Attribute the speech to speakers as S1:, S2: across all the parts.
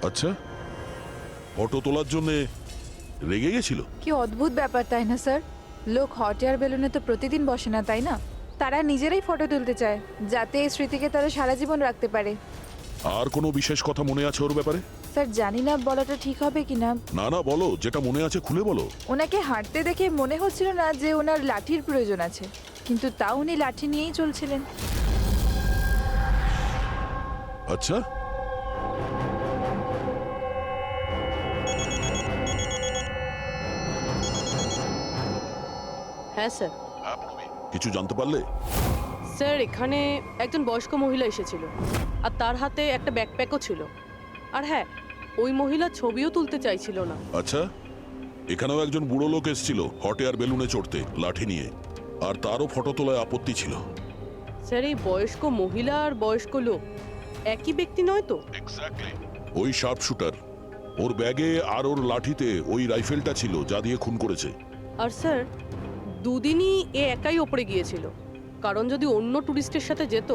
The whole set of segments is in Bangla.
S1: আচ্ছা, ফটো তোলার জন্য রেগে গেছিল?
S2: কি অদ্ভুত ব্যাপার তাই না স্যার? লোক হট এয়ার বেলুনে তো প্রতিদিন বসে না, তাই না? তারা নিজেরাই ফটো তুলতে চায় যাতে এই স্মৃতিকে তারা সারা জীবন রাখতে পারে।
S1: আর কোনো বিশেষ কথা মনে আছে ওর ব্যাপারে?
S2: স্যার জানি না বলাটা ঠিক হবে কিনা।
S1: না না, বলো, যেটা মনে আছে খুলে বলো।
S2: ওনাকে হাঁটতে দেখে মনে হচ্ছিল না যে ওনার লাঠির প্রয়োজন আছে, কিন্তু তাও উনি লাঠি নিয়েই চলছিলেন।
S1: আচ্ছা,
S3: হ্যাঁ স্যার।
S1: কিছু জানতে পারলে?
S3: স্যার এখানে একজন বয়স্ক মহিলা এসেছিল, আর তার হাতে একটা ব্যাকপ্যাকও ছিল। আর হ্যাঁ, ওই মহিলা ছবিও তুলতে চাইছিল না।
S1: আচ্ছা, এখানেও একজন বুড়ো লোক এসেছিল হট এয়ার বেলুনে চড়তে লাঠি নিয়ে, আর তারও ফটো তোলায় আপত্তি ছিল।
S3: স্যার এই বয়স্ক মহিলা আর বয়স্ক লোক একই ব্যক্তি নয় তো?
S1: ওই শার্প শুটার, ওর ব্যাগে আর ওর লাঠিতে ওই রাইফেলটা ছিল যা দিয়ে খুন করেছে।
S3: আর স্যার দুদিনই এ একাই ওপরে গিয়েছিল, কারণ যদি অন্য টুরিস্টের সাথে যেত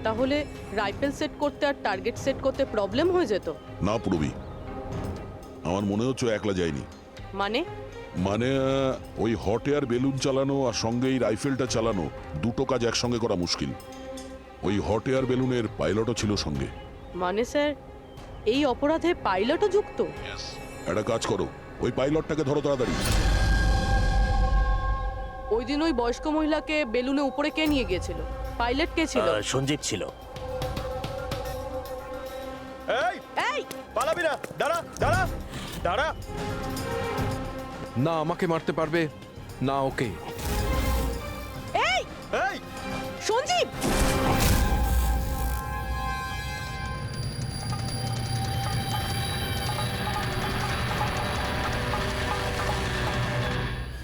S3: তাহলে রাইফেল সেট করতে আর টার্গেট সেট করতে প্রবলেম হয়ে যেত।
S1: না পূরবী, আমার মনে হচ্ছে ও একলা যায়নি।
S3: মানে?
S1: মানে ওই হট এয়ার বেলুন চালানো আর সঙ্গে এই রাইফেলটা চালানো দুটো কাজ একসঙ্গে করা মুশকিল। ওই হট এয়ার বেলুনের পাইলটও ছিল সঙ্গে।
S3: মানে স্যার এই অপরাধে পাইলটও যুক্ত?
S1: একটা কাজ করো, ওই পাইলটটাকে ধরো তাড়াতাড়ি।
S3: ওই দিন ওই বয়স্ক মহিলাকে বেলুনে উপরে কে নিয়ে গিয়েছিল? পাইলট কে ছিল?
S4: সঞ্জীব ছিল।
S5: এই
S3: এই
S5: পালাবি না, দাঁড়া দাঁড়া দাঁড়া।
S6: না আমাকে মারতে পারবে না ওকে।
S3: এই
S5: এই
S3: সঞ্জীব!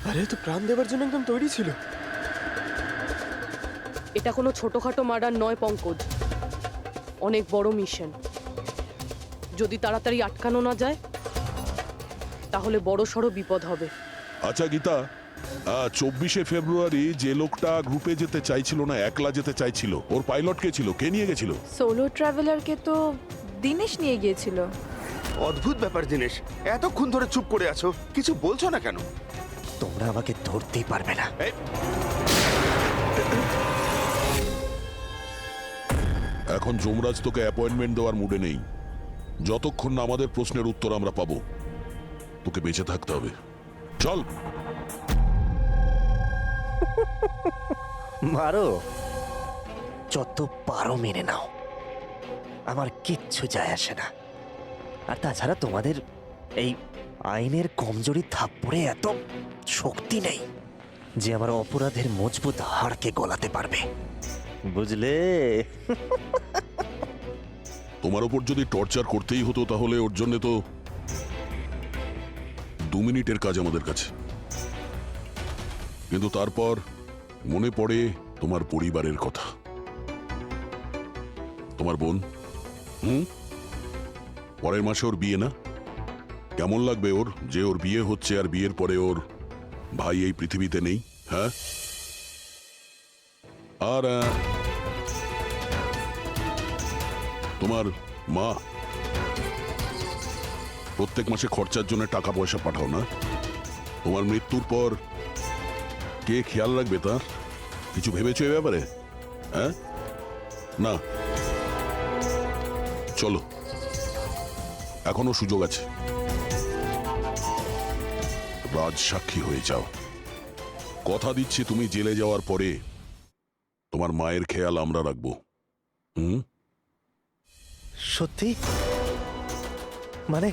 S5: আরে তো প্রাণ দেওয়ার জন্য একদম তৈরি ছিল।
S3: এটা কোনো ছোটখাটো মার্ডার নয় পঙ্কজ, অনেক বড় মিশন। যদি তাড়াতাড়ি আটকানো না যায় তাহলে বড় সড় বিপদ হবে।
S1: আচ্ছা গীতা, 24শে ফেব্রুয়ারি যে লোকটা গ্রুপে যেতে চাইছিল না, একলা যেতে চাইছিল, ওর পাইলট কে ছিল? কে নিয়ে গেছিল?
S2: সোলো ট্রাভেলারকে তো দিনেশ নিয়ে গিয়েছিল।
S7: অদ্ভুত ব্যাপার দিনেশ, এতক্ষণ ধরে চুপ করে আছো, কিছু বলছো না কেন?
S4: তোমরা আমাকে ধরতেই পারবে না।
S1: এখন যমরাজ তোকে অ্যাপয়েন্টমেন্ট দেওয়ার মুডে নেই। যতক্ষণ না আমাদের প্রশ্নের উত্তর আমরা পাবো, তোকে বেঁচে থাকতে হবে। চল।
S4: মারো, যত পারো মেনে নাও, আমার কিচ্ছু যায় আসে না। আর তাছাড়া তোমাদের এই আইনের কমজোরি থাপ্পড়ে এত শক্তি নেই যে আমার অপরাধের মজবুত হাড়কে গলাতে পারবে, বুঝলে?
S1: তোমার ওপর যদি টর্চার করতেই হতো তাহলে ওর জন্য তো 2 মিনিটের কাজ আমাদের কাছে। কিন্তু তারপর মনে পড়ে তোমার পরিবারের কথা, তোমার বোন। পরের মাসে ওর বিয়ে না? কেমন লাগবে ওর যে ওর বিয়ে হচ্ছে আর বিয়ের পরে ওর ভাই এই পৃথিবীতে নেই? হ্যাঁ, আর তোমার মা প্রত্যেক মাসে খরচার জন্য টাকা পয়সা পাঠাও না? তোমার মৃত্যুর পর কে খেয়াল রাখবে তার? কিছু ভেবেছো এ ব্যাপারে? হ্যাঁ, না। চলো, এখনো সুযোগ আছে, রাজ সাক্ষী হয়ে যাও। কথা দিচ্ছি তুমি জেলে যাওয়ার পরে তোমার মায়ের খেয়াল আমরা রাখবো।
S4: সত্যি? মানে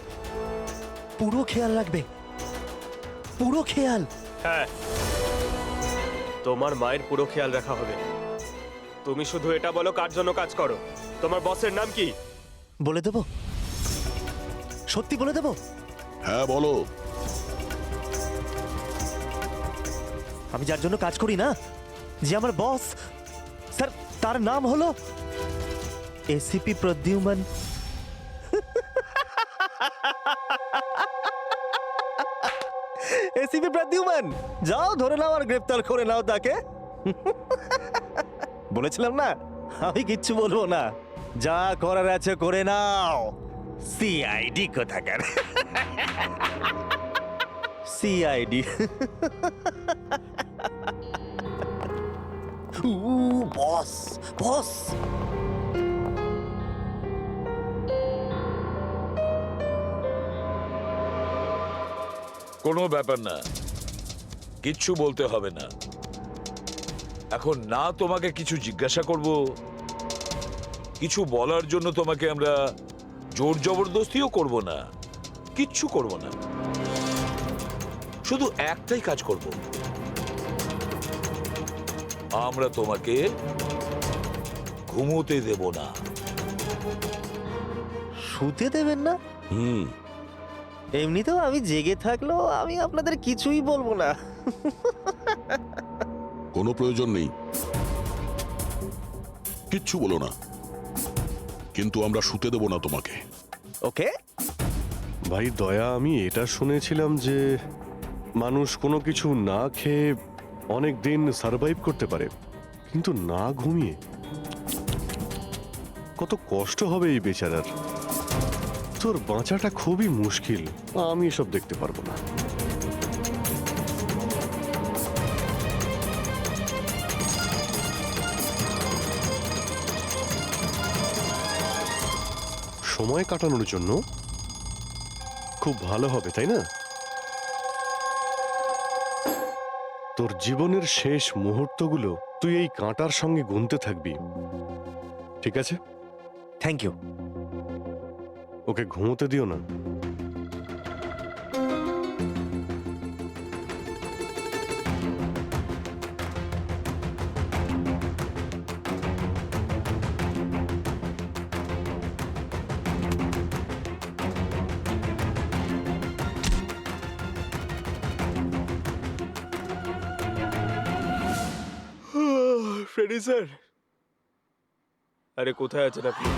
S4: পুরো খেয়াল রাখবে? পুরো খেয়াল?
S5: হ্যাঁ, তোমার মায়ের পুরো খেয়াল রাখা হবে। তুমি শুধু এটা বলো কার জন্য কাজ করো, তোমার বসের নাম কি?
S4: বলে দেবো? সত্যি বলে দেবো?
S1: হ্যাঁ বলো।
S4: আমি যার জন্য কাজ করি না, যে আমার বস, স্যার, তার নাম হলো এসিপি প্রদ্যুম্ন। এসিপি প্রদ্যুম্ন, যাও ধরে নাও আর গ্রেফতার করে নাও তাকে। বলেছিলাম না আমি কিচ্ছু বলবো না, যা করার আছে করে নাও। সিআইডি কোথাকার। সিআইডি। বস বস,
S8: কোনো ব্যাপার না, কিচ্ছু বলতে হবে না। এখন না তোমাকে কিছু জিজ্ঞাসা করব, কিছু বলার জন্য তোমাকে আমরা জোর জবরদস্তিও করব না, কিচ্ছু করব না। শুধু একটাই কাজ করব, আমরা তোমাকে ঘুমোতে দেব না।
S4: শুতে দেবেন না? এমনিতেও আমি জেগে থাকলেও আমি আপনাদের কিছুই বলবো না।
S1: কোনো প্রয়োজন নেই, কিচ্ছু বলো না, কিন্তু আমরা শুতে দেব না তোমাকে।
S4: ওকে।
S9: ভাই দয়া, আমি এটা শুনেছিলাম যে মানুষ কোনো কিছু না খেয়ে অনেক দিন সার্ভাইভ করতে পারে, কিন্তু না ঘুমিয়ে কত কষ্ট হবে এই বেচারার। তোর বাঁচাটা খুবই মুশকিল, আমি এসব দেখতে পারবো না। সময় কাটানোর জন্য খুব ভালো হবে, তাই না? তোর জীবনের শেষ মুহূর্তগুলো তুই এই কাঁটার সঙ্গে গুনতে থাকবি, ঠিক আছে?
S4: Thank you.
S9: ওকে ঘুমোতে দিও না।
S5: ফ্রেডি স্যার, আরে কোথায় আছেন আপনি?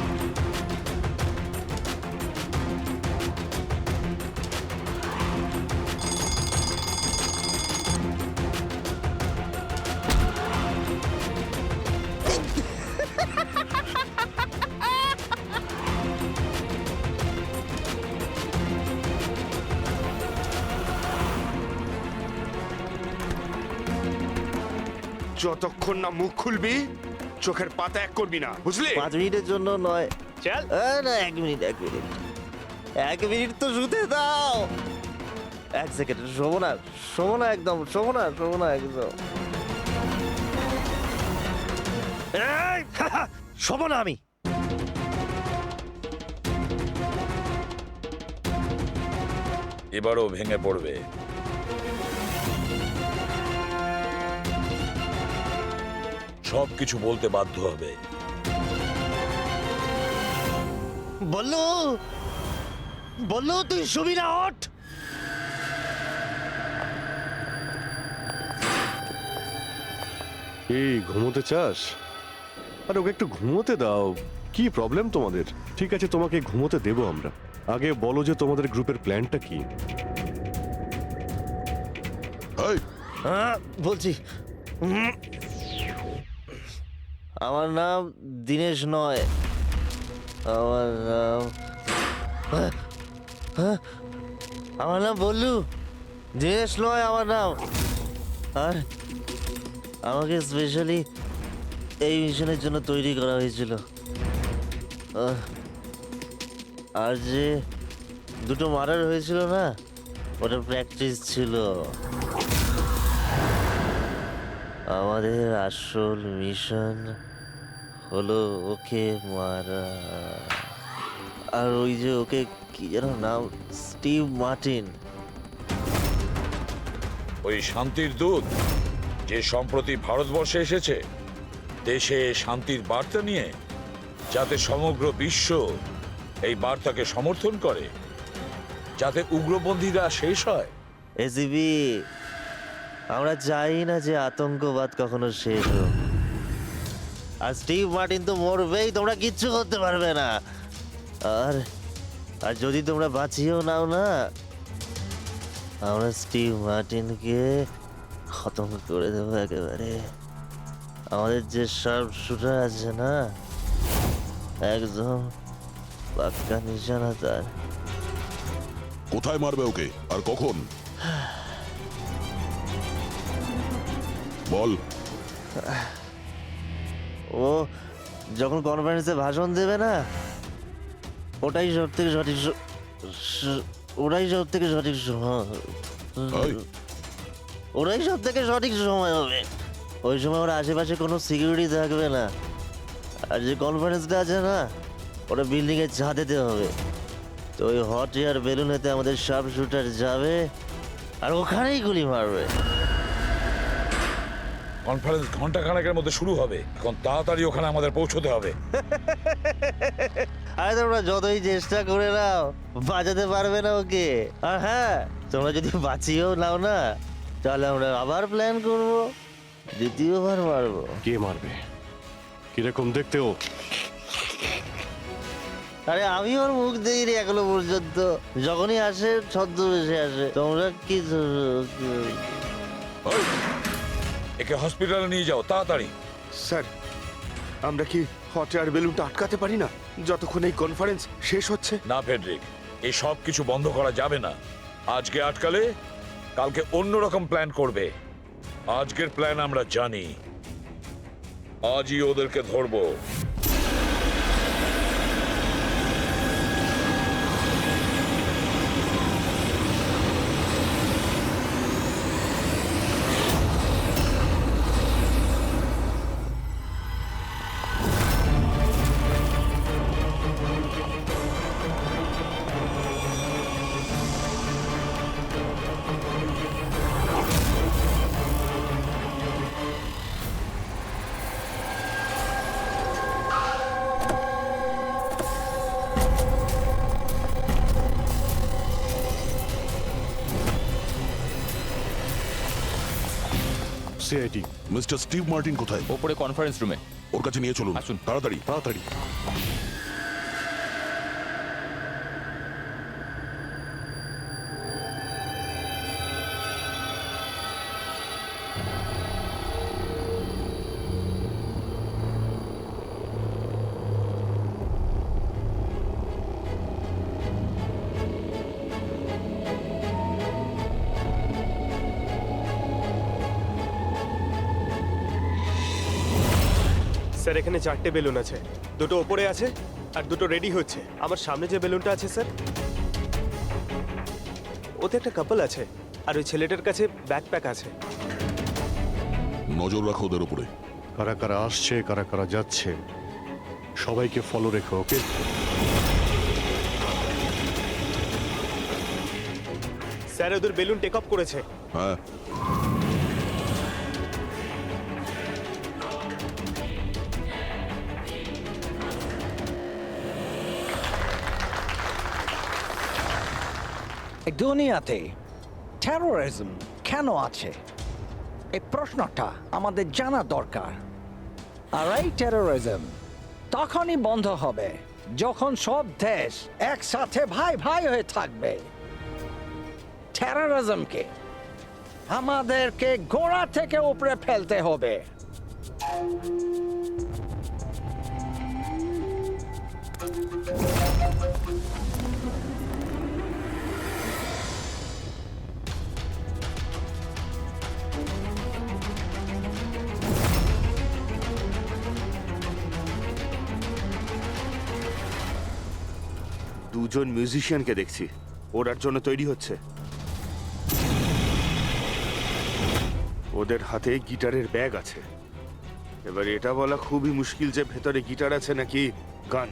S7: যতক্ষণ না মুখ খুলবি চোখের পাতা এক করবি না, বুঝলি?
S4: 5 মিনিটের জন্য নয়।
S5: চল।
S4: না, 1 মিনিট 1 মিনিট 1 মিনিট তো শুতে দাও। 1 সেকেন্ড। শোবো না, শোবো না, একদম শোবো না, শোবো না একদম। এই, শোবো না আমি।
S8: এবারও ভেঙে পড়বে। সবকিছু বলতে বাধ্য হবে।
S4: বললো বললো তুই শুবি না, ওঠ।
S9: এই ঘুমোতে চাস? আরে ওকে একটু ঘুমোতে দাও, কি প্রবলেম তোমাদের? ঠিক আছে, তোমাকে ঘুমোতে দেবো আমরা। আগে বলো যে তোমাদের গ্রুপের প্ল্যানটা কি?
S1: এই,
S4: বলছি, আমার নাম দীনেশ নয়, আমার নাম আমার নাম বল্লু। দীনেশ নয় আমার নাম। আর আমাকে স্পেশালি এই মিশনের জন্য তৈরি করা হয়েছিল। আর যে 2টো মার্ডার হয়েছিল না, ওটা প্র্যাকটিস ছিল। আমাদের আসল মিশন হলো ওকে মারা। আর ওই যে ওকে কি যেন নাম, স্টিভ মার্টিন।
S8: ওই শান্তির দূত যে সম্প্রতি ভারতবর্ষে এসেছে, দেশে শান্তির বার্তা নিয়ে, যাতে সমগ্র বিশ্ব এই বার্তাকে সমর্থন করে, যাতে উগ্রপন্থীরা শেষ হয়।
S4: এসিবি, আমরা চাই না যে আতঙ্কবাদ কখনো শেষ হোক। আর স্টিভ মার্টিন তো মরবেই, তোমরা কিচ্ছু করতে পারবে না। আর আর যদি তোমরা বাঁচিয়েও নাও না, আমরা স্টিভ মার্টিনকে খতম করে দেবো একেবারে। আমাদের যে শার্প শুটার আছে না, একদম পাক্কা নিশানা তার।
S1: কোথায় মারবে ওকে আর কখন? বল।
S4: ও যখন কনফারেন্সে ভাষণ দেবে না, ওটাই সব থেকে সঠিক ওটাই সব থেকে সঠিক সময়।
S1: এই,
S4: ওরাই সব থেকে সঠিক সময় হবে। ওই সময় ওর আশেপাশে কোনো সিকিউরিটি থাকবে না। আর যে কনফারেন্সটা আছে না, ওটা বিল্ডিং এর ছাদেতে হবে। তো ওই হট এয়ার বেলুনেতে আমাদের সাব শুটার যাবে আর ওখানেই গুলি মারবে।
S8: কনফারেন্স ঘন্টা খানেকের মধ্যে শুরু হবে, এখন তাড়াতাড়ি ওখানে আমাদের পৌঁছতে হবে।
S4: আরে তোমরা যতই চেষ্টা করে নাও, বাঁচাতে পারবে না ওকে। আর হ্যাঁ, তোমরা যদি বাঁচিয়েও নাও না, তাহলে আমরা আবার প্ল্যান করব, দ্বিতীয়বার মারবো।
S9: কে মারবে? কিরকম দেখতে ও?
S4: আরে আমি ওর মুখ দেখিনি এখনো পর্যন্ত। যখনই আসে ছদ্মবেশে আসে। তোমরা কি
S8: ওই, একে হসপিটালে নিয়ে যাও তাড়াতাড়ি।
S7: স্যার, আমরা কি হট এয়ার বেলুনটা আটকাতে পারি না যতক্ষণ এই কনফারেন্স শেষ হচ্ছে?
S8: না ফেডরিক, এই সব কিছু বন্ধ করা যাবে না। আজকে আটকালে কালকে অন্যরকম প্ল্যান করবে। আজকের প্ল্যান আমরা জানি, আজই ওদেরকে ধরবো।
S9: সিআইডি।
S1: মিস্টার স্টিভ মার্টিন কোথায়?
S6: ওপরে কনফারেন্স রুমে।
S1: ওর কাছে নিয়ে চলুন,
S6: আসুন।
S1: তাড়াতাড়ি।
S9: তাড়াতাড়ি।
S5: স্যার, এখানে 4টে বেলুন আছে, দুটো ওপরে আছে আর দুটো রেডি হচ্ছে। আমার সামনে যে বেলুনটা আছে স্যার, ওতে একটা কাপল আছে আর ওই ছেলেটার কাছে ব্যাকপ্যাক আছে।
S1: নজর রাখো ওদের উপরে।
S9: কারা কারা আসছে, কারা কারা যাচ্ছে, সবাইকে ফলো রেখো, ওকে?
S5: স্যার, ওদের বেলুন টেক অফ করেছে।
S1: হ্যাঁ,
S10: এই দুনিয়াতে টেরোরিজম কেন আছে, এই প্রশ্নটা আমাদের জানা দরকার। আর এই টেরোরিজম তখনই বন্ধ হবে যখন সব দেশ একসাথে ভাই ভাই হয়ে থাকবে। টেরোরিজমকে আমাদেরকে গোড়া থেকে উপরে ফেলতে হবে।
S7: দুজন মিউজিশিয়ানকে দেখছি, ওরার জন্য তৈরি হচ্ছে। ওদের হাতে গিটারের ব্যাগ আছে। এবার এটা বলা খুবই মুশকিল যে ভেতরে গিটার আছে নাকি গান।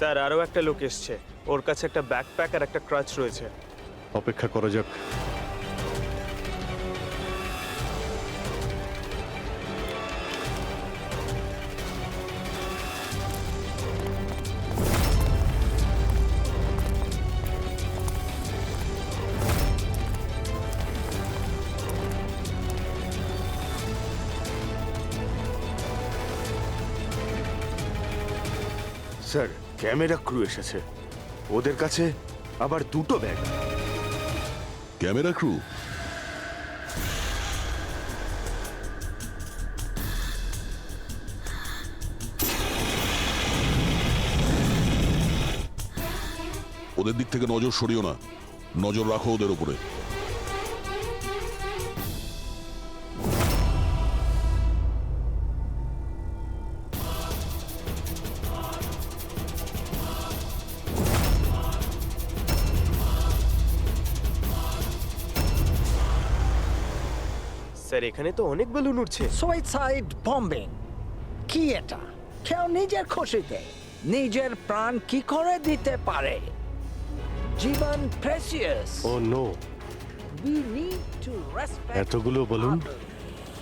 S5: স্যার আরও একটা লোক এসছে, ওর কাছে একটা ব্যাকপ্যাক আর একটা ক্রাচ রয়েছে।
S9: অপেক্ষা করা যাক।
S7: স্যার ক্যামেরা ক্রু এসেছে, ওদের কাছে আবার দুটো ব্যাগ।
S1: Camera crew? ওদের দিক থেকে নজর সরিও না, নজর রাখো ওদের উপরে।
S5: স্যার এখানে তো অনেক বেলুন উঠছে।
S10: সুইসাইড বম্বিং কি এটা? কেউ নিজের খুশিতে নিজের প্রাণ কি করে দিতে পারে? জীবন precious.
S9: Oh no,
S10: We need to respect
S9: এতগুলো balloon?
S10: others.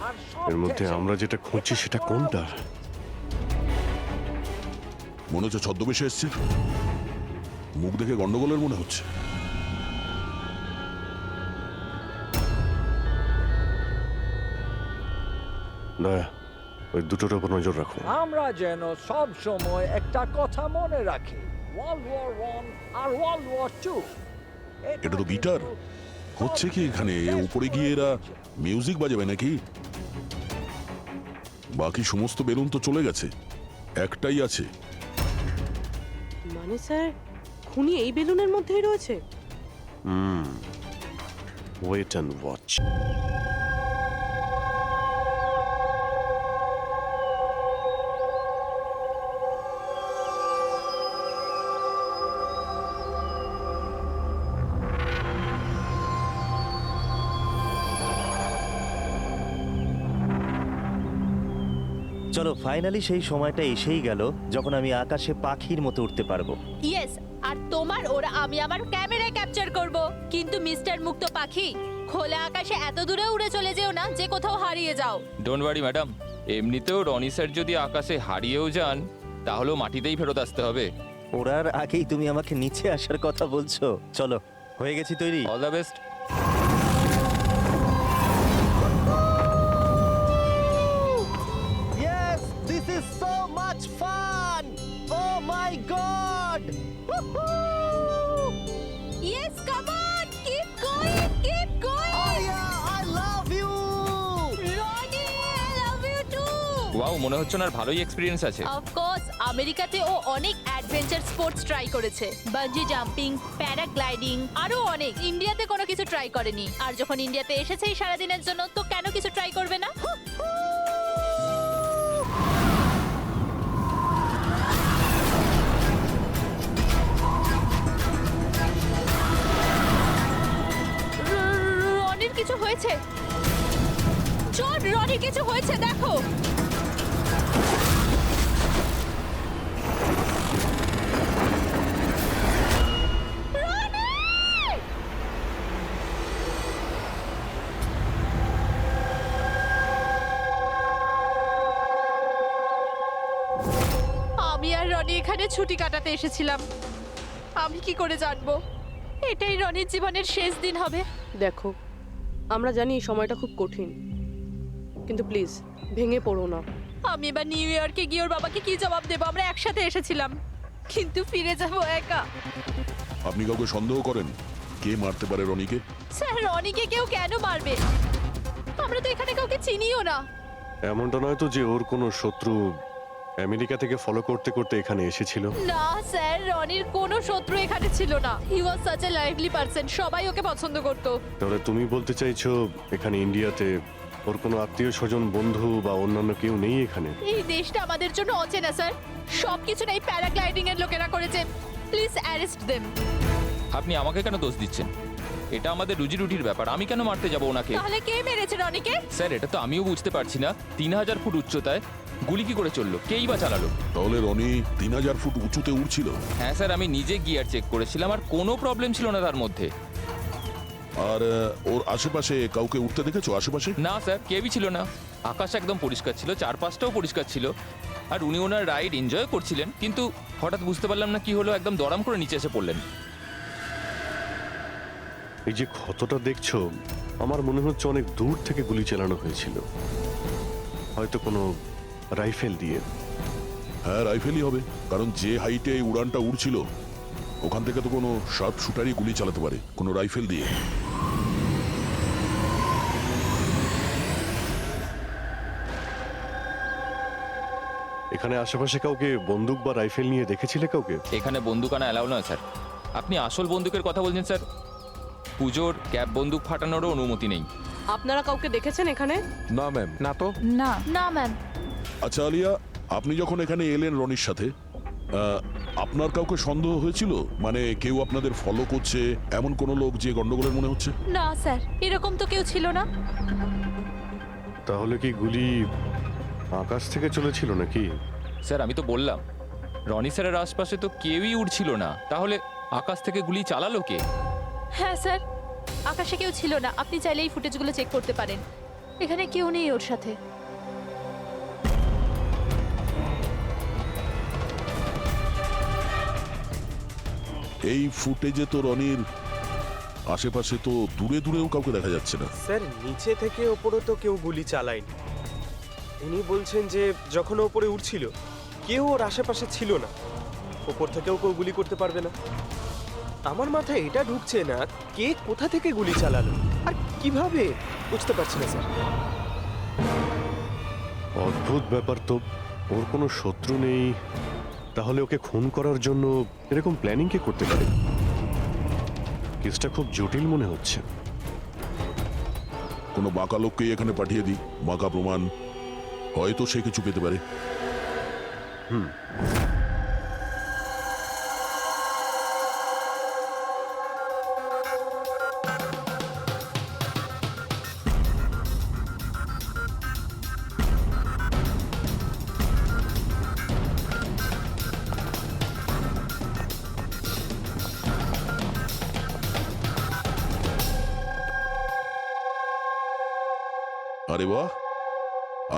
S10: আর সব
S9: এর মধ্যে
S10: দেশে
S9: আমরা যেটা খুঁজছি
S10: এটা
S9: সেটা
S10: করা
S9: কোনটা?
S10: উচিত।
S1: মনে হচ্ছে ছদ্মবেশে এসছে, মুখ দেখে গন্ডগোলের মনে হচ্ছে।
S9: দয়া, ওই দুটোর উপর নজর রাখো।
S10: আমরা যেন সব সময় একটা কথা মনে রাখি, ওয়ার্ল্ড ওয়ার 1 আর ওয়ার্ল্ড ওয়ার 2।
S1: এটা তো গিটার। হচ্ছে কি এখানে? উপরে গিয়ে এরা মিউজিক বাজাবে নাকি? বাকি সমস্ত বেলুন তো চলে গেছে, একটাই আছে।
S3: মানে স্যার খুনি এই বেলুনের মধ্যেই রয়েছে?
S9: Wait and watch.
S4: চলো, ফাইনালি সেই সময়টা এসেই গেল যখন আমি আকাশে পাখির মতো উঠতে পারবো।
S11: ইয়েস, আর তোমার ওরা আমি আমার ক্যামেরায় ক্যাপচার করব। কিন্তু মিস্টার মুক্ত পাখি, খোলা আকাশে এত দূরে উড়ে চলে যেও না যে কোথাও হারিয়ে যাও।
S12: ডোন্ট ওয়ারি ম্যাডাম, এমনিতেও রনি স্যার যদি আকাশে হারিয়েও যান তাহলেও মাটিতেই ফেরত আসতে হবে।
S4: ওড়ার আগেই তুমি আমাকে নিচে আসার কথা বলছো। চলো, হয়ে গেছি তৈরি।
S12: All the best.
S4: Yes, this is so much fun! Oh my god!
S11: Yes, come on, keep going, keep going.
S4: Arya, I love you!
S11: Roni, I love you too.
S12: Wow, মনে হচ্ছে না ভালোই এক্সপিরিয়েন্স আছে।
S11: অফ কোর্স, আমেরিকাতে ও অনেক অ্যাডভেঞ্চার স্পোর্টস ট্রাই করেছে, বাঞ্জি জাম্পিং, প্যারাগ্লাইডিং, আরো অনেক। ইন্ডিয়াতে কোনো কিছু ট্রাই করেনি, আর যখন ইন্ডিয়াতে এসেছে এই সারাদিনের জন্য, তো কেন কিছু ট্রাই করবে না? রনির কিছু হয়েছে। জন, রনির কিছু হয়েছে, দেখো। আমি আর রনি এখানে ছুটি কাটাতে এসেছিলাম। আমি কি করে জানবো এটাই রনির জীবনের শেষ দিন হবে?
S3: দেখো, আমরা জানি এই সময়টা খুব কঠিন, কিন্তু প্লিজ ভেঙে পড়ো না।
S11: আমি এবার নিউ ইয়র্কে গিয়ে ওর বাবাকে কি জবাব দেবো? আমরা একসাথে এসেছিলাম, কিন্তু ফিরে যাব একা।
S1: আপনি কাউকে সন্দেহ করেন কে মারতে পারে রনিকে?
S11: স্যার, রনিকে কেউ কেন মারবে? আমরা তো এখানে কাউকে চিনিও না।
S9: এমনটা নয় তো যে ওর কোনো শত্রু আমেরিকা থেকে ফলো করতে করতে এখানে এসেছিল?
S11: না স্যার, রনির কোনো শত্রু এখানে ছিল না। He was such a lively person, সবাই ওকে পছন্দ করতো।
S9: তাহলে তুমি বলতে চাইছো এখানে ইন্ডিয়াতে ওর কোনো আত্মীয় স্বজন, বন্ধু বা অন্যান্য কেউ নেই এখানে?
S11: এই দেশটা আমাদের জন্য অচেনা স্যার, সবকিছু এই প্যারাগ্লাইডিং এর লোকেরা করেছে। Please arrest them.
S12: আপনি আমাকে কেন দোষ দিচ্ছেন? এটা আমাদের রুজি রুটির ব্যাপার, আমি কেন মারতে যাব ওনাকে?
S11: তাহলে কে মেরেছে রনিকে?
S12: স্যার, এটা তো আমিও বুঝতে পারছি না। 3000 ফুট উচ্চতায় গুলি কি করে চললো, কেই বা চালালো?
S1: তাহলে রনি 3000 ফুট উঁচুতে উড়ছিল।
S12: হ্যাঁ স্যার, আমি নিজে গিয়ার চেক করেছিলাম আর কোনো প্রবলেম ছিল না তার মধ্যে।
S1: আর ওর আশেপাশে কাউকে উঠতে দেখেছো আশেপাশে?
S12: না স্যার, কেউই ছিল না। আকাশ একদম পরিষ্কার ছিল, চারপাশটাও পরিষ্কার ছিল, আর উনি ওনার রাইড এনজয় করছিলেন। কিন্তু হঠাৎ বুঝতে পারলাম না কি হলো, একদম দড়াম করে নিচে এসে পড়লেন।
S9: এই যে ক্ষতটা দেখছো, আমার মনে হচ্ছে অনেক দূর থেকে গুলি চালানো হয়েছিল, হয়তো কোনো রাইফেল দিয়ে।
S1: হ্যাঁ, রাইফেলই হবে, কারণ যে হাইটে এই উড়ানটা উড়ছিল ওখান থেকে তো কোনো শার্প শুটারই গুলি চালাতে পারে, কোনো রাইফেল দিয়ে।
S9: এখানে আশেপাশে কাউকে বন্দুক বা রাইফেল নিয়ে দেখেছিলে কাউকে?
S12: এখানে বন্দুক আনা অ্যালাউ নয় স্যার। আপনি আসল বন্দুকের কথা বলছেন স্যার? পুজোর ক্যাপ বন্দুক ফাটানোরও অনুমতি নেই।
S3: আপনারা কাউকে দেখেছেন এখানে?
S6: না ম্যাম, না তো।
S2: না।
S11: না ম্যাম।
S1: আচ্ছা আলিয়া, আপনি যখন এখানে এলেন রনির সাথে, আপনার কাউকে সন্দেহ হয়েছিল? মানে কেউ আপনাদের ফলো করছে, এমন কোনো লোক যে গন্ডগোলের মনে হচ্ছে?
S11: না স্যার, এরকম তো কেউ ছিল না।
S9: তাহলে কি গুলি আকাশ থেকে চলেছিল নাকি?
S12: স্যার আমি তো বললাম, রনি স্যারের আশপাশে তো কেউই উড়ছিল না, তাহলে আকাশ থেকে গুলি চালালো কে?
S11: হ্যাঁ স্যার, আকাশে কেউ ছিল না। আপনি চাইলে এই ফুটেজগুলো চেক করতে পারেন, এখানে কেউ নেই ওর সাথে।
S1: এই ফুটেজে তো রনির আশেপাশে তো দূরে দূরেও কাউকে দেখা যাচ্ছে না।
S5: স্যার, নিচে থেকে ওপরে তো কেউ গুলি চালায়নি। ইনি বলছেন যে যখন ও ওপরে উঠছিল কেউ ওর আশেপাশে ছিল না, ওপর থেকেও কেউ গুলি করতে পারবে না। আমার মাথায় এটা ঢুকছে না, কে কোথা থেকে গুলি চালালো আর কিভাবে, বুঝতে পারছি না স্যার।
S9: অদ্ভুত ব্যাপার তো, ওর কোনো শত্রু নেই, তাহলে ওকে খুন করার জন্য এরকম প্ল্যানিং কে করতে পারে? কেসটা খুব জটিল মনে হচ্ছে।
S1: কোনো বাঁকা লোককে এখানে পাঠিয়ে দিই, বাঁকা প্রমাণ, হয়তো সে কিছু পেতে পারে। আরে বাহ,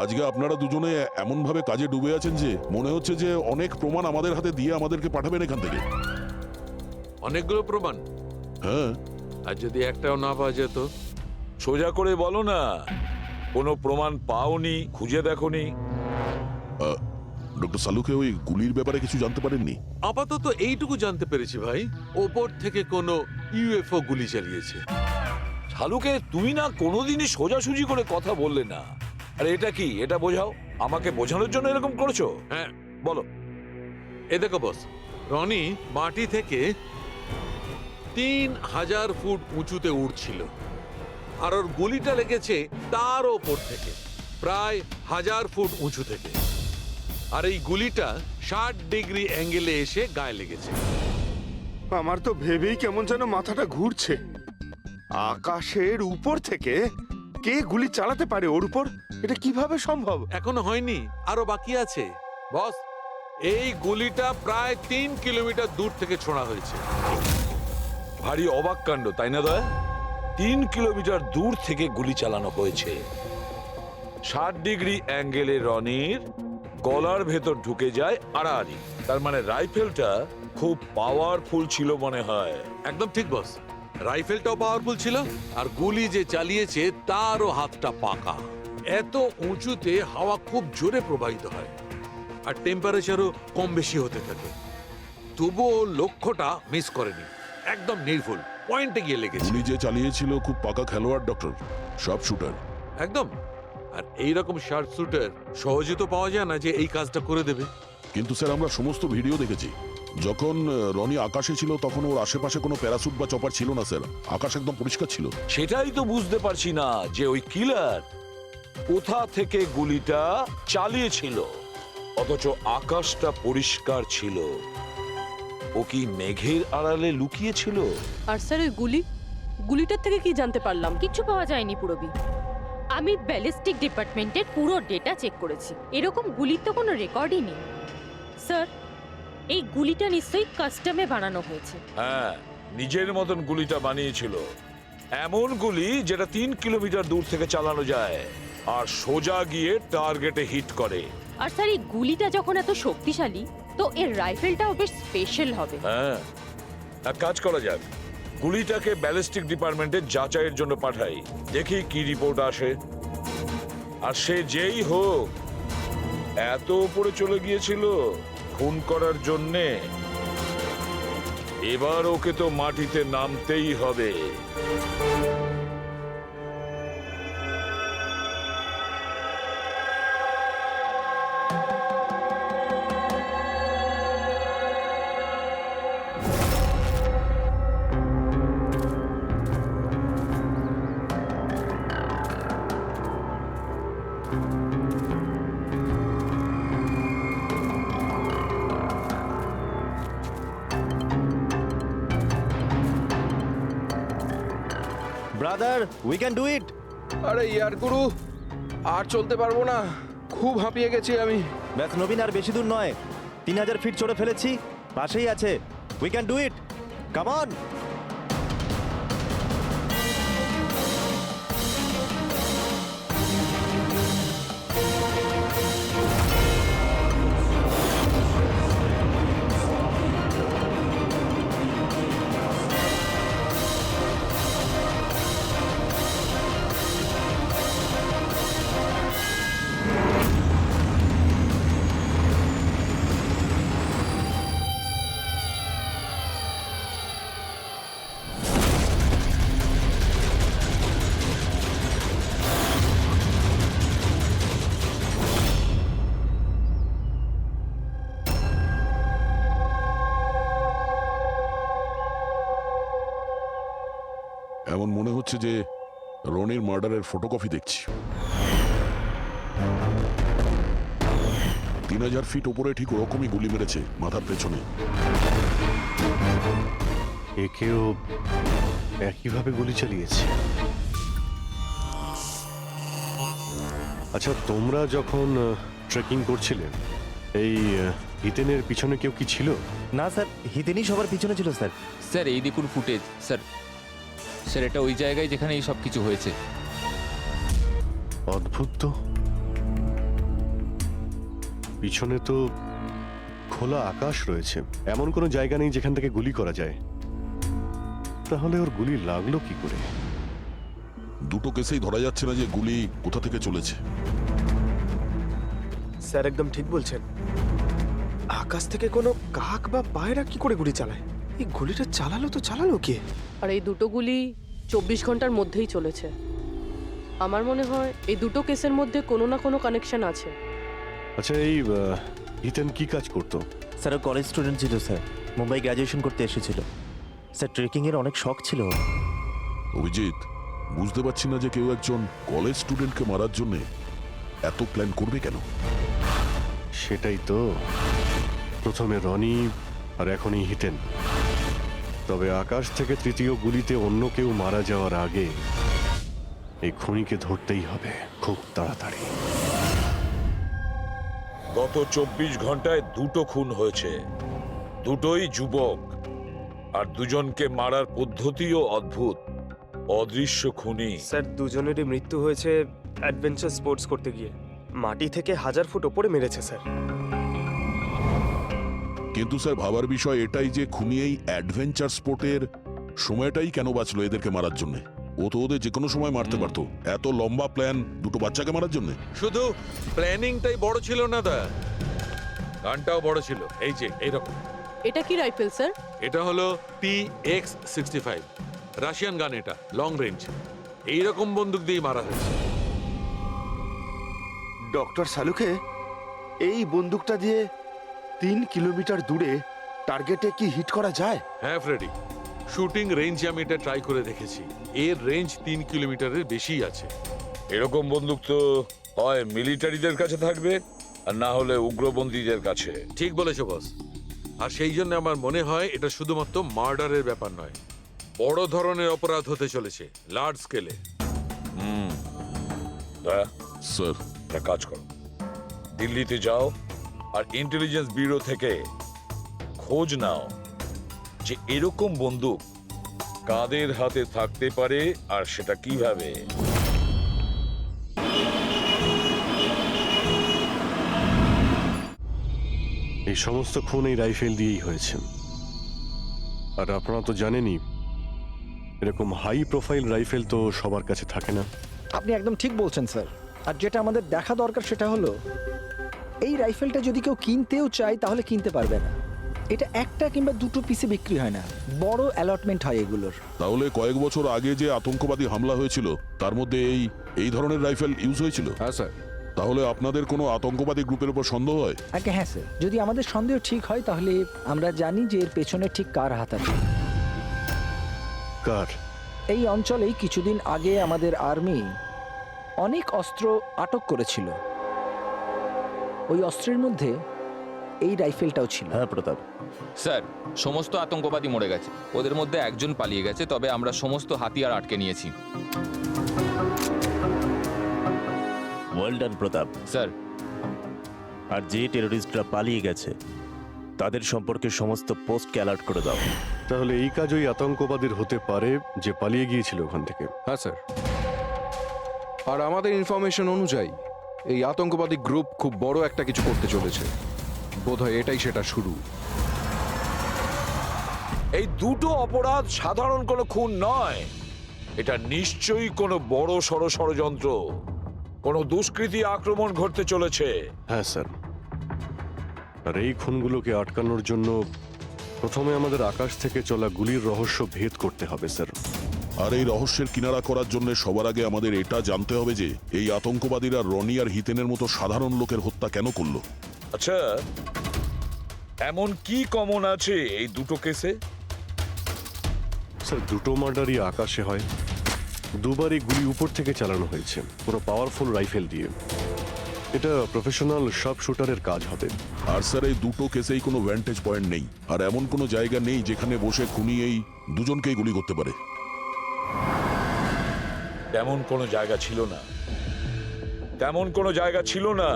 S1: আজকে আপনারা দুজনে এমন ভাবে কাজে ডুবে আছেন যে মনে হচ্ছে যে অনেক প্রমাণ আমাদের হাতে দিয়ে আমাদেরকে পাঠাবেন এখান থেকে।
S8: অনেকগুলো প্রমাণ?
S1: হ্যাঁ।
S8: আর যদি একটাও না পাওয়া যেত? সোজা করে বলো না, কোনো প্রমাণ পাওনি, খুঁজে দেখোনি?
S1: ডক্টর সালুকে ওই গুলির ব্যাপারে কিছু জানতে পারেননি?
S13: আপাতত এইটুকু জানতে পেরেছি ভাই, ওপর থেকে কোনো ইউএফও গুলি চালিয়েছে।
S8: শালুকে, তুমি না কোনোদিনই সোজাসুজি করে কথা বললে না। আরে এটা কি, এটা বোঝাও, আমাকে বোঝানোর জন্য এরকম করছো?
S13: হ্যাঁ
S8: বলো।
S13: এ দেখো বস, রনি মাটি থেকে 3000 ফুট উঁচুতে উঠছিল, আর ওর গুলিটা লেগেছে তার ওপর থেকে প্রায় 1000 ফুট উঁচু থেকে, আর এই গুলিটা 60 ডিগ্রি অ্যাঙ্গেলে এসে গায়ে লেগেছে।
S7: আমার তো ভেবেই কেমন যেন মাথাটা ঘুরছে। আকাশের উপর থেকে কে গুলি চালাতে পারে ওর উপর? এটা কিভাবে সম্ভব?
S13: এখনো হয়নি, আরো বাকি আছে বস। এই গুলিটা প্রায় 3 কিলোমিটার দূর থেকে ছোড়া হয়েছে।
S8: ভারী অবাক কাণ্ড, তাই না দয়া? 3 কিলোমিটার দূর থেকে গুলি চালানো হয়েছে। 60 ডিগ্রি অ্যাঙ্গেলে রনির গলার ভেতর ঢুকে যায় আড়াআড়ি। তার মানে রাইফেলটা খুব পাওয়ারফুল ছিল মনে হয়।
S13: একদম ঠিক বস, রাইফেলটাও পাওয়ারফুল ছিল, আর গুলি যে চালিয়েছে তারও হাতটা পাকা। এত উঁচুতে হাওয়া খুব জোরে প্রবাহিত হয়, আর টেম্পারেচারও কম বেশি হতে থাকে, তবুও লক্ষ্যটা মিস করেনি, একদম নির্ভুল পয়েন্টে গিয়ে লেগেছে।
S1: গুলি যে চালিয়েছিল খুব পাকা খেলোয়াড়, ডক্টর, সব শুটার।
S13: একদম। আর এইরকম শার্প শুটার সহজে তো পাওয়া যায় না যে এই কাজটা করে দেবে।
S1: কিন্তু স্যার, আমরা সমস্ত ভিডিও দেখেছি। যখন রনি আকাশে ছিল তখন ওর আশেপাশে কোনো প্যারাসুট বা চপার ছিল না স্যার, আকাশ একদম পরিষ্কার ছিল।
S8: সেটাই তো বুঝতে পারছি না যে ওই কিলার কোথা থেকে গুলিটা চালিয়েছিল, অথচ আকাশটা পরিষ্কার ছিল। ও কি মেঘের আড়ালে লুকিয়েছিল?
S3: আর স্যার ওই গুলিটার থেকে কি জানতে পারলাম?
S11: কিচ্ছু পাওয়া যায়নি পুরবি।
S14: আমি ব্যালিস্টিক ডিপার্টমেন্টের পুরো ডেটা চেক করেছি, এরকম গুলির তো কোনো রেকর্ডই নেই। স্যার, এই গুলিটা নিশ্চয়ই কাস্টমে বানানো হয়েছে।
S8: হ্যাঁ, নিজের মতন গুলিটা বানিয়েছিল। এমন গুলি যেটা 3 কিলোমিটার দূর থেকে চালানো যায় আর সোজা গিয়ে টার্গেটে হিট করে।
S14: আর স্যার, এই গুলিটা যখন এত শক্তিশালী, তো এর রাইফেলটাও বেশ স্পেশাল হবে।
S8: হ্যাঁ, এক কাজ করা যাক, গুলিটাকে ব্যালিস্টিক ডিপার্টমেন্টে যাচাইয়ের জন্য পাঠাই, দেখি কি রিপোর্ট আসে। আর সে যেই হোক, এত উপরে চলে গিয়েছিল খুন করার জন্যে, এবার ওকে তো মাটিতে নামতেই হবে।
S4: ব্রাদার, উই ক্যান ডু ইট।
S6: আরে ইয়ার গুরু, আর চলতে পারবো না, খুব হাঁপিয়ে গেছি আমি।
S4: ব্যাস নবীন, আর বেশি দূর নয়, 3000 ফিট চড়ে ফেলেছি, পাশেই আছে। We can do it, come on.
S1: এমন মনে হচ্ছে যে রনির মার্ডারের ফটোকপি দেখছি। 3000 ফিট উপরে ঠিক ওরকমই গুলি মেরেছে মাথার পেছনে।
S9: একেও একইভাবে গুলি চালিয়েছে। আচ্ছা, তোমরা যখন ট্রেকিং করছিলে, এই হিতেনের পিছনে কেউ কি ছিল?
S4: না স্যার, হিতেনই সবার পিছনে ছিল স্যার।
S12: স্যার, এই দেখুন ফুটেজ। স্যার, স্যার এটা ওই জায়গায় যেখানে এই সব কিছু হয়েছে।
S9: অদ্ভুত তো, পিছনে তো খোলা আকাশ রয়েছে, এমন কোনো জায়গা নেই যেখান থেকে গুলি করা যায়। তাহলে ওর গুলি লাগলো কি করে?
S1: দুটো কেসেই ধরা যাচ্ছে না যে গুলি কোথা থেকে চলেছে।
S5: স্যার একদম ঠিক বলছেন। আকাশ থেকে কোনো কাক বা পায়রা কি করে গুলি চালায়? এই গুলিটা চালালো কে?
S3: আর এই দুটো গুলি 24 ঘন্টার মধ্যেই চলেছে। আমার মনে হয় এই দুটো কেসের মধ্যে কোনো না কোনো কানেকশন আছে।
S9: আচ্ছা, এই হিতেন কি কাজ করতো?
S4: স্যার, কলেজ স্টুডেন্ট ছিল স্যার, মুম্বাই গ্র্যাজুয়েশন করতে এসেছিল স্যার। ট্রেকিং এর অনেক শখ ছিল।
S1: অভিজিৎ, বুঝতে পারছি না যে কেউ একজন কলেজ স্টুডেন্টকে মারার জন্য এত প্ল্যান করবে কেন।
S9: সেটাই তো, প্রথমে রনি আর এখনই হিতেন। তবে আকাশ থেকে তৃতীয় গুলিতে অন্য কেউ মারা যাওয়ার আগে এই খুনিকে ধরতেই হবে খুব তাড়াতাড়ি।
S8: গত 24 ঘন্টায় দুটো খুন হয়েছে, দুটোই যুবক, আর দুজনকে মারার পদ্ধতিও অদ্ভুত। অদৃশ্য খুনি।
S5: স্যার, দুজনেরই মৃত্যু হয়েছে অ্যাডভেঞ্চার স্পোর্টস করতে গিয়ে। মাটি থেকে 1000 ফুট ওপরে মেরেছে স্যার।
S1: কিন্তু স্যার, ভাবার বিষয় এটাই যে খুনি এই অ্যাডভেঞ্চার স্পোর্টের সময়টাই কেন বাঁচলো এদেরকে মারার জন্য? ও তো ওদের যে কোনো সময় মারতে পারতো। এত লম্বা প্ল্যান দুটো বাচ্চাকে মারার জন্য?
S13: শুধু প্ল্যানিংটাই বড় ছিল না দা, গানটাও বড় ছিল। এই যে এইরকম।
S3: এটা কি রাইফেল স্যার?
S13: এটা হলো PX-65 রাশিয়ান গান। এটা লং রেঞ্জ। এইরকম বন্দুক দিয়ে মারা হয়েছে।
S7: ডক্টর সালুকে, এই বন্দুকটা দিয়ে 3 কিলোমিটার দূরে টার্গেটে কি হিট করা যায়?
S13: হ্যাঁ ফ্রেডি, শুটিং রেঞ্জে আমি এটা ট্রাই করে দেখেছি। এর রেঞ্জ 3 কিলোমিটারের বেশি আছে।
S8: এরকম বন্দুক তো হয় মিলিটারিদের কাছে থাকবে, আর না হলে উগ্রপন্থীদের কাছে।
S13: ঠিক বলেছো বস। আর সেই জন্য আমার মনে হয় এটা শুধুমাত্র মার্ডারের ব্যাপার নয়, বড় ধরনের অপরাধ হতে চলেছে, লার্জ স্কেলে।
S8: দয়া
S1: স্যার
S8: একটা কাজ করো, দিল্লিতে যাও আর ইন্টেলিজেন্স ব্যুরো থেকে খোঁজ নাও যে এরকম বন্দুক কাদের হাতে থাকতে পারে আর সেটা কিভাবে।
S9: এই সমস্ত খুন এই রাইফেল দিয়েই হয়েছে। আর আপনারা তো জানেনই, এরকম হাই প্রোফাইল রাইফেল তো সবার কাছে থাকে না।
S10: আপনি একদম ঠিক বলছেন স্যার। আর যেটা আমাদের দেখা দরকার সেটা হলো এই রাইফেলটা যদি কেউ কিনতেও চায় তাহলে কিনতে পারবে না। এটা একটা কিংবা দুটো পিসে বিক্রি হয় না, বড় অ্যালটমেন্ট হয় এগুলোর।
S1: তাহলে কয়েক বছর আগে যে আতঙ্কবাদী হামলা হয়েছিল তার মধ্যে এই ধরনের রাইফেল ইউজ হয়েছিল?
S6: হ্যাঁ স্যার।
S1: তাহলে আপনাদের কোনো আতঙ্কবাদী গ্রুপের উপর সন্দেহ হয়?
S10: আগে হ্যাঁ স্যার, যদি আমাদের সন্দেহ ঠিক হয় তাহলে আমরা জানি যে এর পেছনে ঠিক কার হাত আছে।
S9: কার?
S10: এই অঞ্চলেই কিছুদিন আগে আমাদের আর্মি অনেক অস্ত্র আটক করেছিল। ওই অস্ত্রের মধ্যে এই রাইফেলটাও ছিল।
S4: হ্যাঁ প্রতাপ,
S12: স্যার, সমস্ত আতঙ্কবাদী মরে গেছে, ওদের মধ্যে একজন পালিয়ে গেছে, তবে আমরা সমস্ত হাতিয়ার আটকে নিয়েছি।
S4: ওয়েল ডান প্রতাপ।
S12: স্যার,
S4: আর যে টেররিস্টরা পালিয়ে গেছে তাদের সম্পর্কে সমস্ত পোস্টকে অ্যালার্ট করে দাও।
S9: তাহলে এই কাজ ওই আতঙ্কবাদীর হতে পারে যে পালিয়ে গিয়েছিল ওখান থেকে।
S6: হ্যাঁ স্যার। আর আমাদের ইনফরমেশন অনুযায়ী এই আতঙ্কবাদী গ্রুপ খুব বড় একটা কিছু করতে চলেছে। বোধহয় এটাই সেটা শুরু।
S8: এই দুটো অপরাধ সাধারণ কোনো খুন নয়, এটা নিশ্চয়ই কোনো বড় সড় ষড়যন্ত্র, কোনো দুষ্কৃতী আক্রমণ ঘটতে চলেছে।
S9: হ্যাঁ স্যার। আর এই খুনগুলোকে আটকানোর জন্য প্রথমে আমাদের আকাশ থেকে চলা গুলির রহস্য ভেদ করতে হবে স্যার।
S1: আর এই রহস্যের কিনারা করার জন্য সবার আগে আমাদের এটা জানতে হবে যে এই আতঙ্কবাদীরা রনি আর হিতেনের মতো সাধারণ লোকের হত্যা কেন করলো।
S8: আচ্ছা, এমন কি কমন আছে এই দুটো কেসে?
S9: স্যার, দুটো মার্ডারই আকাশে হয়। দুবারই গুলি উপর থেকে চালানো হয়েছে, পুরো পাওয়ারফুল রাইফেল দিয়ে। এটা প্রফেশনাল শার্প শুটারের কাজ হবে।
S1: আর স্যার, এই দুটো কেসেই কোনো ভ্যান্টেজ পয়েন্ট নেই, আর এমন কোনো জায়গা নেই যেখানে বসে খুনি এই দুজনকেই গুলি করতে পারে।
S8: তেমন কোনো জায়গা ছিল না, তেমন কোনো জায়গা ছিল না।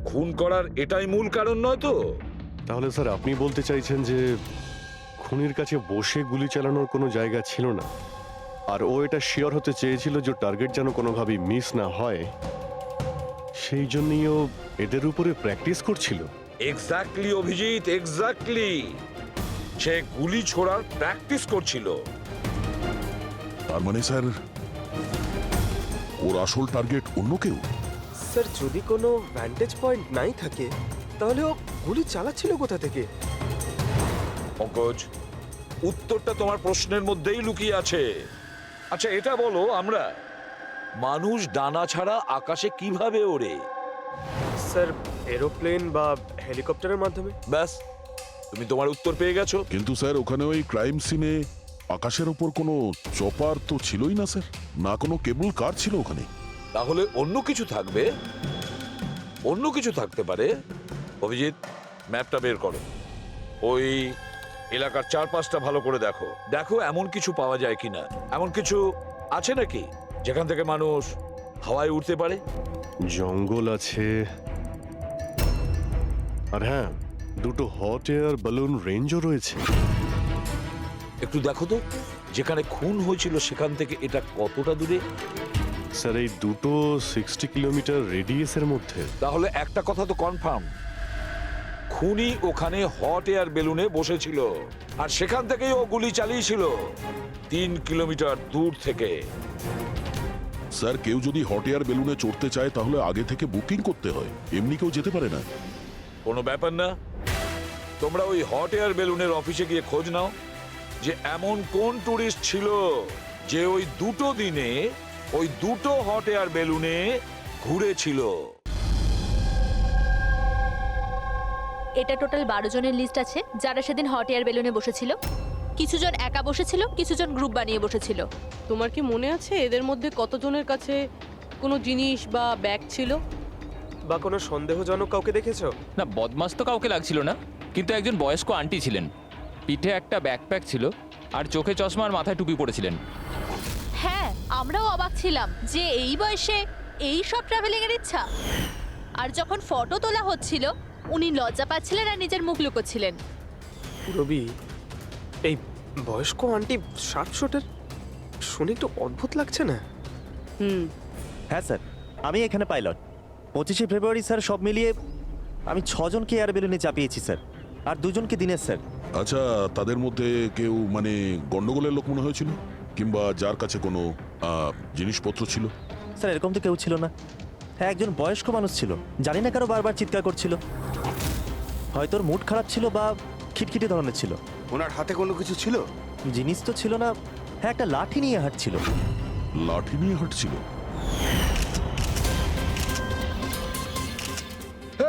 S8: খুন করার এটাই মূল কারণ নয় তো?
S9: তাহলে স্যার আপনি বলতে চাইছেন যে খুনির কাছে বসে গুলি চালানোর কোনো জায়গা ছিল না, আর ও এটা শিওর হতে চেয়েছিল যে টার্গেট যেন কোনোভাবেই মিস না হয়, সেই জন্যই ও এদের উপরে প্র্যাকটিস করছিল।
S8: Exactly Abhijit, exactly. সে গুলি ছোড়ার প্র্যাকটিস করছিল।
S1: তার মানে স্যার, ওর আসল টার্গেট অন্য কেউ?
S5: স্যার, যদি কোনো ভ্যান্টেজ পয়েন্ট নাই থাকে তাহলে ও গুলি চালাচ্ছিল কোথা থেকে?
S8: পঙ্কজ, উত্তরটা তোমার প্রশ্নের মধ্যেই লুকিয়ে আছে। আচ্ছা এটা বলো, আমরা মানুষ ডানা ছাড়া আকাশে কিভাবে ওড়ে?
S5: স্যার, এরোপ্লেন বা হেলিকপ্টারের মাধ্যমে।
S8: ব্যাস, তুমি তোমার উত্তর পেয়ে গেছো।
S1: কিন্তু স্যার, ওখানে ওই ক্রাইম সিনে আকাশের ওপর কোনো চপার তো ছিলই না স্যার, না কোনো কেবল কার ছিল ওখানে।
S8: তাহলে অন্য কিছু থাকবে, অন্য কিছু থাকতে পারে। অভিজিৎ, ম্যাপটা বের করো, ওই এলাকার চারপাশটা ভালো করে দেখো, দেখো এমন কিছু পাওয়া যায় কিনা। এমন কিছু আছে নাকি যেখান থেকে মানুষ হাওয়ায় উঠতে পারে?
S9: জঙ্গল আছে, আর হ্যাঁ, দুটো হট এয়ার বালুন রেঞ্জও রয়েছে।
S8: একটু দেখো তো, যেখানে খুন হয়েছিল সেখান থেকে এটা কতটা দূরে?
S9: স্যার, এই দুটো 60 কিলোমিটার রেডিয়াসের মধ্যে।
S8: তাহলে একটা কথা তো কনফার্ম, খুনি ওখানে হট এয়ার বেলুনে বসেছিল, আর সেখান থেকেই ও গুলি চালিয়েছিল 3 কিলোমিটার দূর থেকে।
S1: স্যার, কেউ যদি হট এয়ার বেলুনে চড়তে চায় তাহলে আগে থেকে বুকিং করতে হয়, এমনি কেউ যেতে পারে না।
S8: কোনো ব্যাপার না, তোমরা ওই হট এয়ার বেলুনের অফিসে গিয়ে খোঁজ নাও যে এমন কোন টুরিস্ট ছিল যে ওই দুটো দিনে ওই দুটো হট এয়ার বেলুনে ঘুরেছিল।
S11: এটা টোটাল 12 জনের লিস্ট আছে যারা সেদিন হট এয়ার বেলুনে বসেছিল। কিছুজন একা বসেছিল, কিছুজন গ্রুপ বানিয়ে বসেছিল।
S3: তোমার কি মনে আছে এদের মধ্যে কতজনের কাছে কোনো জিনিস বা ব্যাগ ছিল?
S5: বা কোনো সন্দেহজনক কাউকে দেখেছো?
S12: না, বদমাস তো কাউকে লাগছিল না, কিন্তু একজন বয়স্ক আন্টি ছিলেন, পিঠে একটা ব্যাকপ্যাক ছিল, আর চোখে চশমা আর মাথায় টুপি পরেছিলেন।
S11: হ্যাঁ, আমরাও অবাক ছিলাম যে এই বয়সে এই সব ট্রাভেলিং এর ইচ্ছা। আর যখন ফটো তোলা হচ্ছিল উনি লজ্জা পাচ্ছিলেন আর নিজের মুখ লুকোচ্ছিলেন।
S5: রবি, এই বয়স্ক আন্টি শার্ট শুটের শুনে একটু অদ্ভুত লাগছে না?
S4: হ্যাঁ স্যার, আমি এখানে পাইলট। 25শে ফেব্রুয়ারি স্যার সব মিলিয়ে আমি 6 জনকে এয়ার বেলুনে চাপিয়েছি স্যার, আর 2 জনকে দিনের স্যার।
S1: আচ্ছা, তাদের মধ্যে কেউ মানে গন্ডগোলের লোক মনে হয়েছিল, কিংবা যার কাছে কোনো জিনিসপত্র ছিল?
S4: স্যার এরকম তো কেউ ছিল না। হ্যাঁ, একজন বয়স্ক মানুষ ছিল, জানি না কারো বারবার চিৎকার করছিল। হয়তো ওর মুড খারাপ ছিল বা খিটখিটে ধরনের ছিল।
S7: ওনার হাতে কোনো কিছু ছিল?
S4: জিনিস তো ছিল না। হ্যাঁ, একটা লাঠি নিয়ে হাঁটছিল।
S1: লাঠি নিয়ে হাঁটছিল?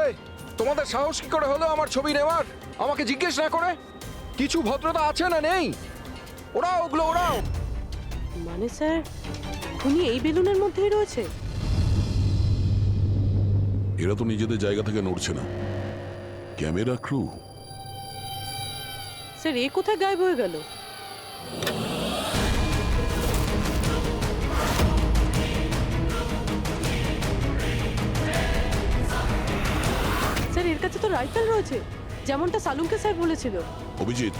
S6: এই, তোমাদের সাহস কি করে হলো আমার ছবি নেওয়ার, আমাকে জিজ্ঞেস না করে? কিছু ভদ্রতা আছে না নেই? ওরাও ওগুলো ওরাও।
S3: মানে স্যার, খুনি এই বেলুনের মধ্যেই রয়েছে?
S1: এরা তো নিজেদের জায়গা থেকে নড়ছে না। Camera crew?
S3: স্যার এ কোথায় গায়েব হয়ে গেল? স্যার এর কাছে তো রাইফেল রয়েছে, যেমনটা সালুমকে স্যার বলেছিল।
S1: Abhijit,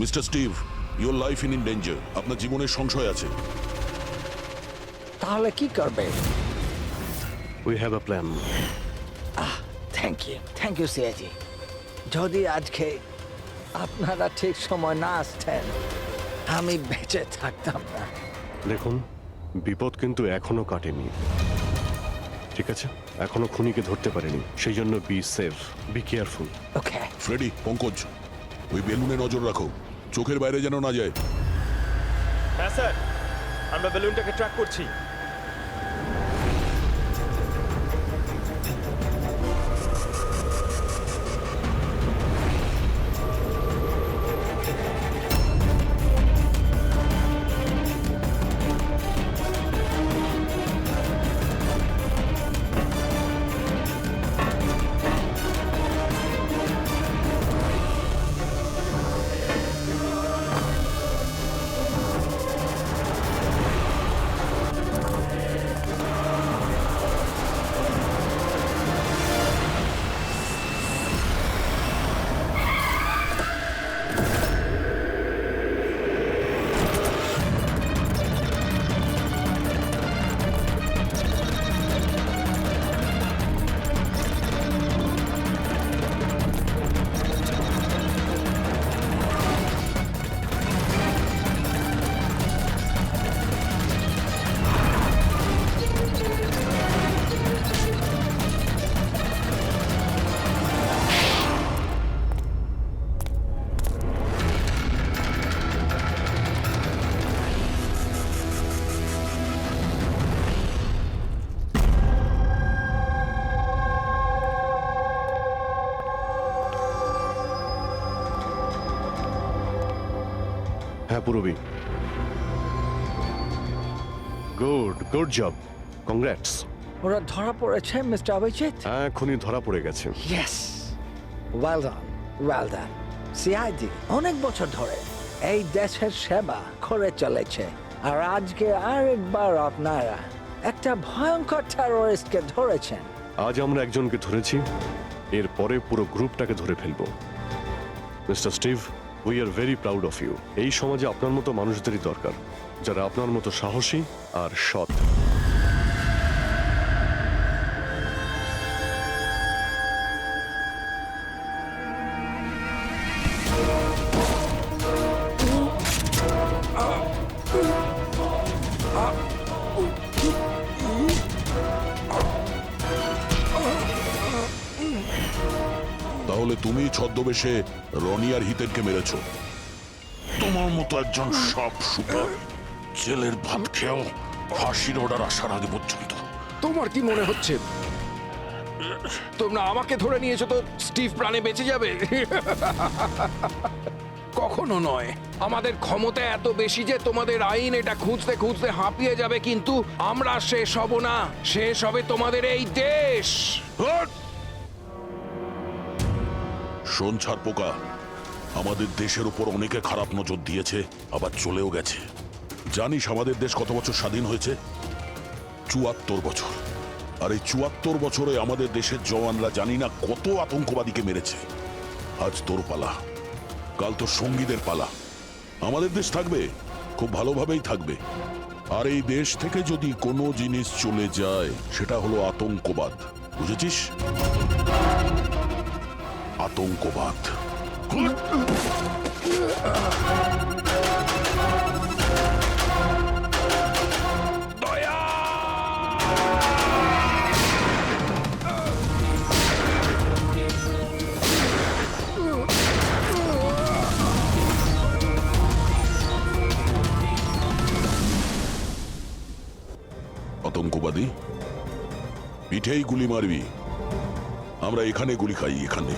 S1: mister Steve, your life in danger. আপনার জীবনের সংশয় আছে।
S10: তাহলে কি করবে?
S9: We have a plan.
S10: Thank you সিয়াজি। যদি আজকে আপনারা ঠিক সময় না আসতেন আমি বেঁচে থাকতাম না।
S9: দেখুন, বিপদ কিন্তু এখনো কাটেনি, ঠিক আছে? এখনো খুনিকে ধরতে পারেনি, সেই জন্য be safe, be careful.
S10: Okay
S1: Freddy, Pankaj, ওই বেলুনে নজর রাখো, চোখের বাইরে যেন না যায়।
S5: হ্যাঁ স্যার, আমরা বেলুনটাকে ট্র্যাক করছি।
S9: হ্যাঁ পুরবী। Good job, congrats.
S10: ওরা ধরা পড়েছে মিস্টার অভিজিৎ?
S9: হ্যাঁ, এখনই ধরা পড়ে গেছে।
S10: Yes, well done. সিআইডি অনেক বছর ধরে এই দেশের সেবা করে চলেছে, আর আজকে আরেকবার আপনারা একটা ভয়ঙ্কর টেরোরিস্টকে ধরেছেন।
S9: আজ আমরা একজনকে ধরেছি, এরপরে পুরো গ্রুপটাকে ধরে ফেলবো। Mister Steve, we are very proud of you. এই সমাজে আপনার মতো মানুষদেরই দরকার, যারা আপনার মতো সাহসী আর সৎ।
S1: তাহলে তুমি ছদ্মবেশে রনি আর হিতেনকে মেরেছো? তোমার মতো একজন সব সুপার জেলের ভাত খেয়েও ফাঁসির অর্ডার আসার আগে পর্যন্ত।
S6: তোমার কি মনে হচ্ছে তোমরা আমাকে ধরে নিয়েছো তো স্টিভ প্রাণে বেঁচে যাবে? কখনো নয়। আমাদের ক্ষমতা এত বেশি যে তোমাদের আইন এটা খুঁজতে খুঁজতে হাঁপিয়ে যাবে, কিন্তু আমরা শেষ হব না। শেষ হবে তোমাদের এই দেশ।
S1: শোন ছাড় পোকা, আমাদের দেশের উপর অনেকে খারাপ নজর দিয়েছে, আবার চলেও গেছে। জানিস আমাদের দেশ কত বছর স্বাধীন হয়েছে? ৭৪ বছর। আর এই ৭৪ বছরে আমাদের দেশের জওয়ানরা জানি না কত আতঙ্কবাদীকে মেরেছে। আজ তোর পালা, কাল তোর সঙ্গীদের পালা। আমাদের দেশ থাকবে, খুব ভালোভাবেই থাকবে। আর এই দেশ থেকে যদি কোনো জিনিস চলে যায়, সেটা হলো আতঙ্কবাদ। বুঝেছিস? আতঙ্কবাদ। আতঙ্কবাদী পিঠেই গুলি মারবি, আমরা এখানে গুলি খাই, এখানে।